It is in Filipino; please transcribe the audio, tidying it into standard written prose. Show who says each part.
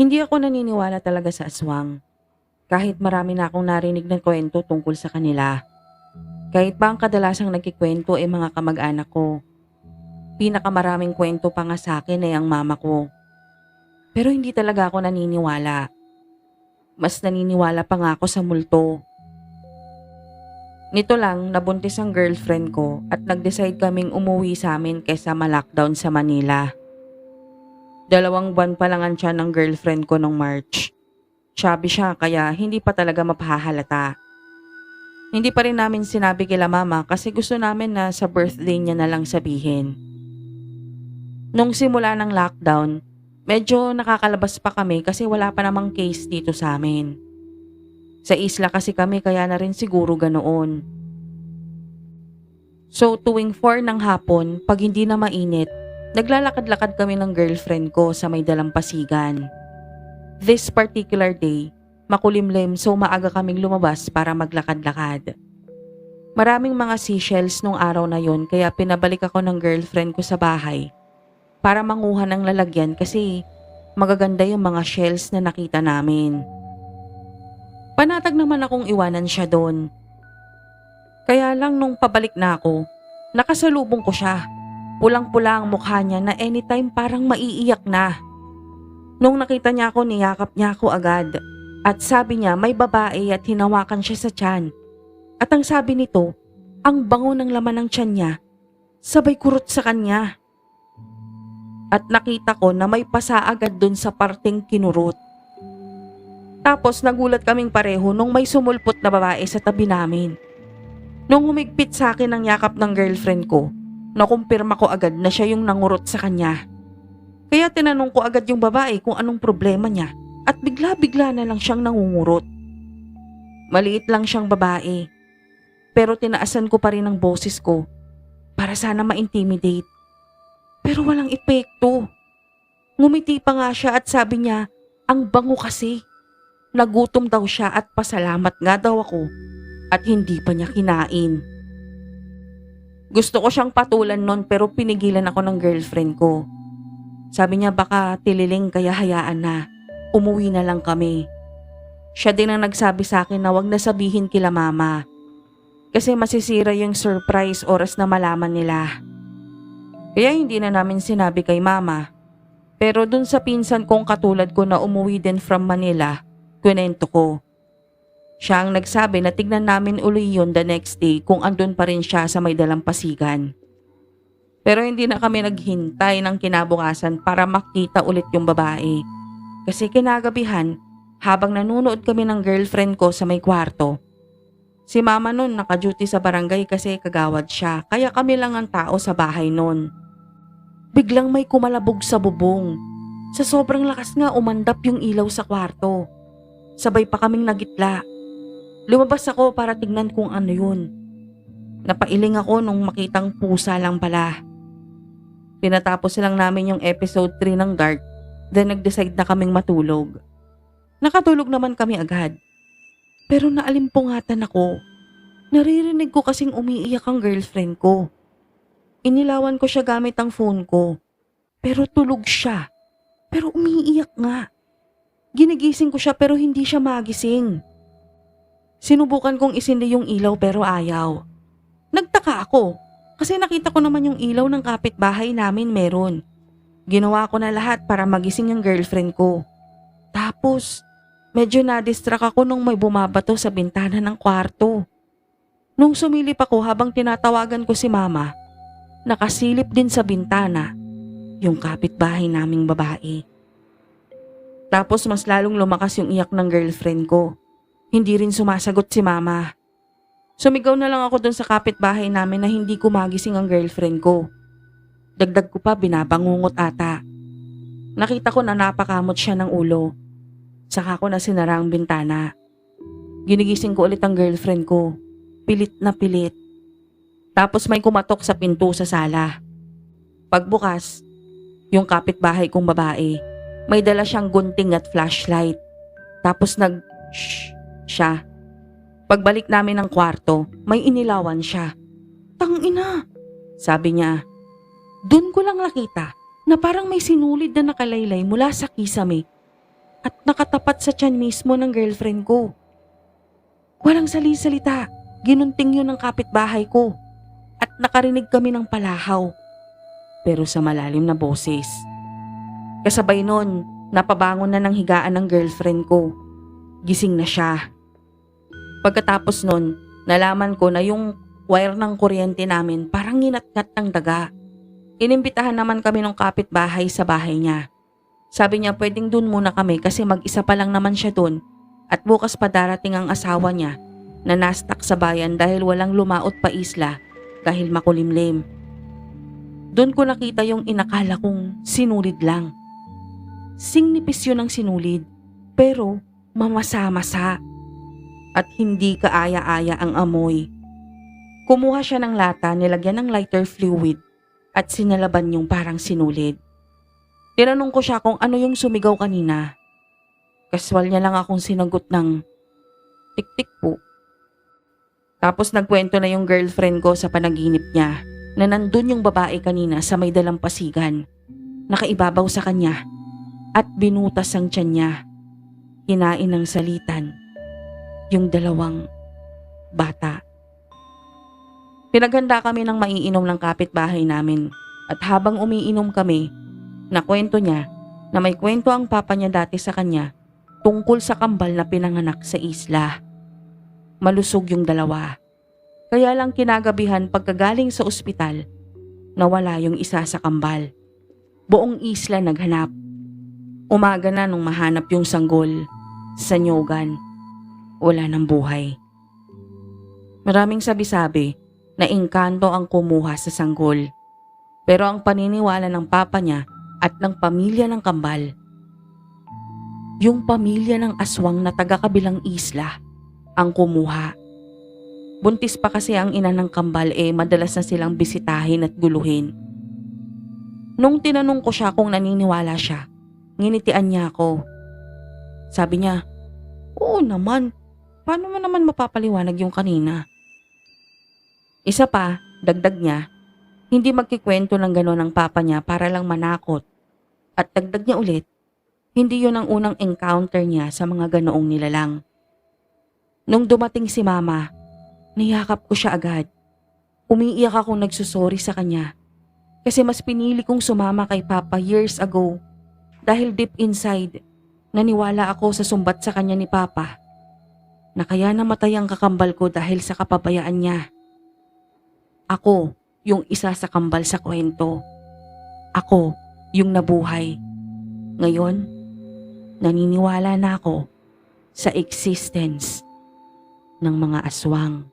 Speaker 1: Hindi ako naniniwala talaga sa aswang. Kahit marami na akong narinig ng kwento tungkol sa kanila. Kahit pa ang kadalasang nagkikwento ay mga kamag-anak ko. Pinakamaraming kwento pa nga sa akin ay ang mama ko. Pero hindi talaga ako naniniwala. Mas naniniwala pa nga ako sa multo. Nito lang, nabuntis ang girlfriend ko at nag-decide kaming umuwi sa amin kaysa ma-lockdown sa Manila. 2 buwan pa lang ang tiyan ng girlfriend ko nung March. Chubby siya kaya hindi pa talaga mapahalata. Hindi pa rin namin sinabi kila mama kasi gusto namin na sa birthday niya na lang sabihin. Nung simula ng lockdown, medyo nakakalabas pa kami kasi wala pa namang case dito sa amin. Sa isla kasi kami kaya na rin siguro ganoon. So tuwing 4 ng hapon, pag hindi na mainit, naglalakad-lakad kami ng girlfriend ko sa may dalampasigan. This particular day, makulimlim so maaga kaming lumabas para maglakad-lakad. Maraming mga seashells nung araw na yon kaya pinabalik ako ng girlfriend ko sa bahay para manguha ng lalagyan kasi magaganda yung mga shells na nakita namin. Panatag naman akong iwanan siya doon. Kaya lang nung pabalik na ako, nakasalubong ko siya. Pulang-pula ang mukha niya na anytime parang maiiyak na. Nung nakita niya ako, niyakap niya ako agad. At sabi niya may babae at hinawakan siya sa tiyan. At ang sabi nito, ang bango ng laman ng tiyan niya, sabay kurot sa kanya. At nakita ko na may pasa agad dun sa parteng kinurot. Tapos nagulat kaming pareho nung may sumulpot na babae sa tabi namin. Nung humigpit sa akin ang yakap ng girlfriend ko, nakumpirma ko agad na siya yung nangurot sa kanya. Kaya tinanong ko agad yung babae kung anong problema niya at bigla-bigla na lang siyang nangungurot. Maliit lang siyang babae, pero tinaasan ko pa rin ang boses ko para sana ma-intimidate. Pero walang epekto. Ngumiti pa nga siya at sabi niya, ang bango kasi. Nagutom daw siya at pasalamat nga daw ako at hindi pa niya kinain. Gusto ko siyang patulan nun pero pinigilan ako ng girlfriend ko. Sabi niya baka tililing kaya hayaan na. Umuwi na lang kami. Siya din ang nagsabi sa akin na wag na sabihin kila mama. Kasi masisira yung surprise oras na malaman nila. Kaya hindi na namin sinabi kay mama. Pero dun sa pinsan kong katulad ko na umuwi din from Manila, kwento ko. Siya ang nagsabi na tignan namin uli yun the next day kung andun pa rin siya sa may dalampasigan. Pero hindi na kami naghintay ng kinabukasan para makita ulit yung babae. Kasi kinagabihan, habang nanonood kami ng girlfriend ko sa may kwarto, si mama nun naka-duty sa barangay kasi kagawad siya kaya kami lang ang tao sa bahay nun. Biglang may kumalabog sa bubong. Sa sobrang lakas nga umandap yung ilaw sa kwarto. Sabay pa kaming nagitla. Lumabas ako para tignan kung ano yun. Napailing ako nung makitang pusa lang pala. Pinatapos lang namin yung episode 3 ng Dark, then nag-decide na kaming matulog. Nakatulog naman kami agad. Pero naalimpungatan ako. Naririnig ko kasing umiiyak ang girlfriend ko. Inilawan ko siya gamit ang phone ko. Pero tulog siya. Pero umiiyak nga. Ginigising ko siya pero hindi siya magising. Sinubukan kong isindi yung ilaw pero ayaw. Nagtaka ako kasi nakita ko naman yung ilaw ng kapitbahay namin meron. Ginawa ko na lahat para magising yung girlfriend ko. Tapos, medyo na-distract ako nung may bumabato sa bintana ng kwarto. Nung sumilip ako habang tinatawagan ko si mama, nakasilip din sa bintana yung kapitbahay naming babae. Tapos mas lalong lumakas yung iyak ng girlfriend ko. Hindi rin sumasagot si mama. Sumigaw na lang ako dun sa kapitbahay namin na hindi ko magising ang girlfriend ko. Dagdag ko pa binabangungot ata. Nakita ko na napakamot siya ng ulo. Saka ko na sinara ang bintana. Ginigising ko ulit ang girlfriend ko. Pilit na pilit. Tapos may kumatok sa pinto sa sala. Pagbukas, yung kapitbahay kong babae, may dala siyang gunting at flashlight. Tapos nag-shh siya. Pagbalik namin ng kwarto, may inilawan siya. Tangina, sabi niya. Doon ko lang nakita na parang may sinulid na nakalaylay mula sa kisame at nakatapat sa tiyan mismo ng girlfriend ko. Walang sali-salita, ginunting yun ng kapitbahay ko at nakarinig kami ng palahaw, pero sa malalim na boses. Kasabay nun, napabangon na ng higaan ng girlfriend ko. Gising na siya. Pagkatapos nun, nalaman ko na yung wire ng kuryente namin parang nginatngat ng daga. Inimbitahan naman kami ng kapitbahay sa bahay niya. Sabi niya pwedeng dun muna kami kasi mag-isa pa lang naman siya dun at bukas pa darating ang asawa niya na nastak sa bayan dahil walang lumaot pa isla dahil makulimlim. Doon ko nakita yung inakala kong sinulid lang. Singnipis yun ang sinulid pero mamasa-masa at hindi kaaya-aya ang amoy. Kumuha siya ng lata, nilagyan ng lighter fluid at sinalaban yung parang sinulid. Tinanong ko siya kung ano yung sumigaw kanina. Kaswal niya lang akong sinagot ng tik-tik po. Tapos nagkwento na yung girlfriend ko sa panaginip niya na nandun yung babae kanina sa may dalampasigan. Nakaibabaw sa kanya at binutas ang tiyan niya. Hinain ng salitan yung dalawang bata. Pinaghanda kami ng maiinom ng kapitbahay namin at habang umiinom kami, nakwento niya na may kwento ang papa niya dati sa kanya tungkol sa kambal na pinanganak sa isla. Malusog yung dalawa. Kaya lang kinagabihan pagkagaling sa ospital, nawala yung isa sa kambal. Buong isla naghanap. Umaga na nung mahanap yung sanggol sa nyogan. Wala ng buhay. Maraming sabi-sabi na engkanto ang kumuha sa sanggol. Pero ang paniniwala ng papa niya at ng pamilya ng kambal, yung pamilya ng aswang na taga-kabilang isla ang kumuha. Buntis pa kasi ang ina ng kambal madalas na silang bisitahin at guluhin. Nung tinanong ko siya kung naniniwala siya, nginitian niya ako. Sabi niya, oo naman, paano mo naman mapapaliwanag yung kanina? Isa pa, dagdag niya, hindi magkikwento ng gano'n ang papa niya para lang manakot. At dagdag niya ulit, hindi yun ang unang encounter niya sa mga ganoong nilalang. Nung dumating si mama, niyakap ko siya agad. Umiiyak akong nagsusori sa kanya kasi mas pinili kong sumama kay papa years ago dahil deep inside, naniwala ako sa sumbat sa kanya ni papa na kaya namatay ang kakambal ko dahil sa kapabayaan niya. Ako yung isa sa kambal sa kwento. Ako yung nabuhay. Ngayon, naniniwala na ako sa existence ng mga aswang.